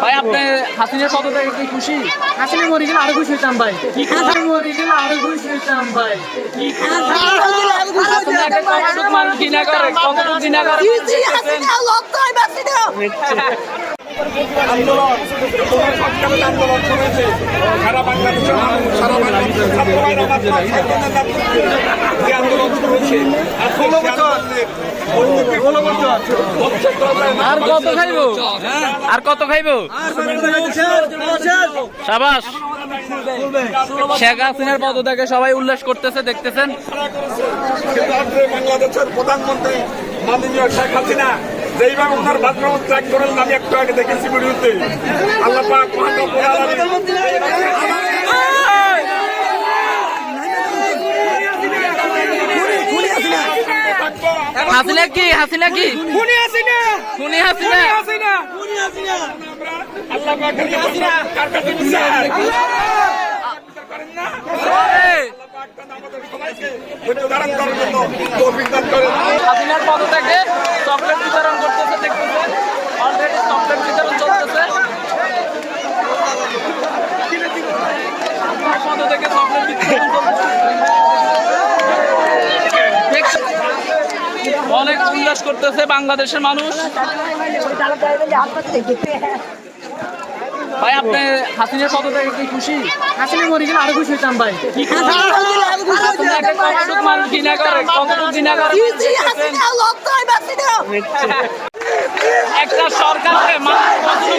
ভাই আপনি হাসিনের পদত্যাগে কি খুশি? হাসিনা মরে গেলে আরো খুশি হইতাম ভাই। হাসিনা মরে গেলে আরো খুশি হইতাম ভাই। হাসিনাকে কতটুক মানুষ ঘৃণা করে, কতটুক ঘৃণা করে আন্দোলন তোমার সরকারের আন্দোলন শুনেছে সারা বাংলাদেশের মানুষ সারা বাংলাদেশের ছাত্রবাহিনী যে আন্দোলন শুনেছে আর কত খাইবো, আর কত খাইবো? সাবাস। শেখ হাসিনার পদত্যাগে সবাই উল্লাস করতেছে, দেখতেছেন। বাংলাদেশের প্রধানমন্ত্রী মাননীয় শেখ হাসিনা যেইভাবে ওনার বাথরুম ত্যাগ করেন আমি একটু আগে দেখেছি ভিডিওতে। আল্লাহ পাক হাসিনা কি, হাসিনা কি খুনি, হাসিনা খুনি, হাসিনা আল্লাহ পাক কার কাছে বিচার করেন না। হাসিনার পদত্যাগে চকলেট বিতরণ করতেছে, দেখতেছে। অলরেডি চকলেট বিতরণ চলতেছে। পদত্যাগে চকলেট বিতরণ চলতেছে। অনেক উল্লাস করতেছে বাংলাদেশের মানুষ। ভাই আপনি হাসিনের পদত্যাগে কি খুশি? হাসিনা মরে গেলে আরো খুশি হইতাম ভাই। হাসিনাকে কতটুক মানুষ ঘৃণা করে, কতটুক ঘৃণা করে একটা সরকারকে মানুষ